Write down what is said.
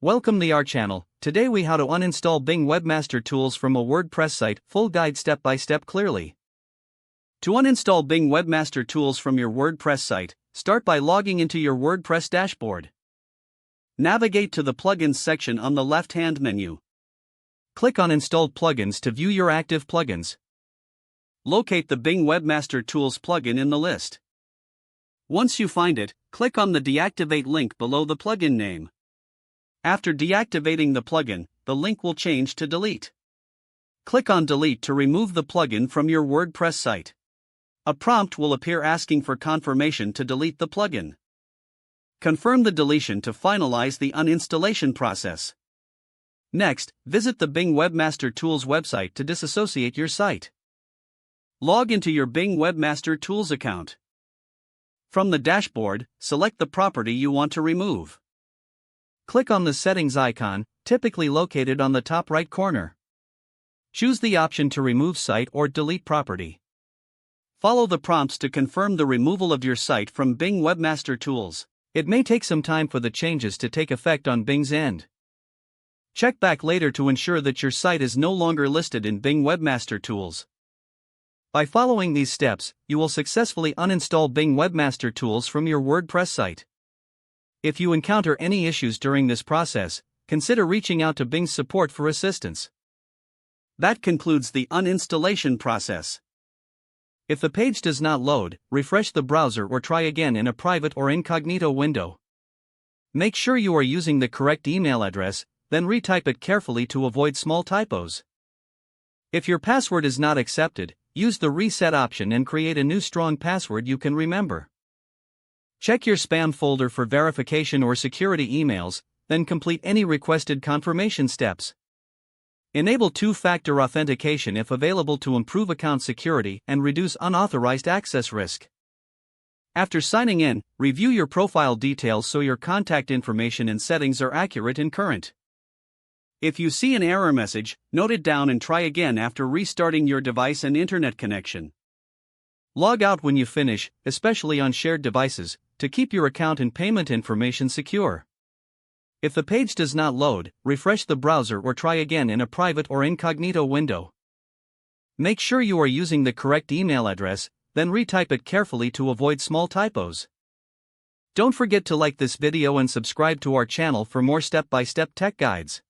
Welcome to our channel. Today we how to uninstall Bing Webmaster Tools from a WordPress site, full guide step by step clearly. To uninstall Bing Webmaster Tools from your WordPress site, start by logging into your WordPress dashboard. Navigate to the Plugins section on the left-hand menu. Click on Installed Plugins to view your active plugins. Locate the Bing Webmaster Tools plugin in the list. Once you find it, click on the Deactivate link below the plugin name. After deactivating the plugin, the link will change to Delete. Click on Delete to remove the plugin from your WordPress site. A prompt will appear asking for confirmation to delete the plugin. Confirm the deletion to finalize the uninstallation process. Next, visit the Bing Webmaster Tools website to disassociate your site. Log into your Bing Webmaster Tools account. From the dashboard, select the property you want to remove. Click on the settings icon, typically located on the top right corner. Choose the option to remove site or delete property. Follow the prompts to confirm the removal of your site from Bing Webmaster Tools. It may take some time for the changes to take effect on Bing's end. Check back later to ensure that your site is no longer listed in Bing Webmaster Tools. By following these steps, you will successfully uninstall Bing Webmaster Tools from your WordPress site. If you encounter any issues during this process, consider reaching out to Bing's support for assistance. That concludes the uninstallation process. If the page does not load, refresh the browser or try again in a private or incognito window. Make sure you are using the correct email address, then retype it carefully to avoid small typos. If your password is not accepted, use the reset option and create a new strong password you can remember. Check your spam folder for verification or security emails, then complete any requested confirmation steps. Enable two-factor authentication if available to improve account security and reduce unauthorized access risk. After signing in, review your profile details so your contact information and settings are accurate and current. If you see an error message, note it down and try again after restarting your device and internet connection. Log out when you finish, especially on shared devices, to keep your account and payment information secure. If the page does not load, refresh the browser or try again in a private or incognito window. Make sure you are using the correct email address, then retype it carefully to avoid small typos. Don't forget to like this video and subscribe to our channel for more step-by-step tech guides.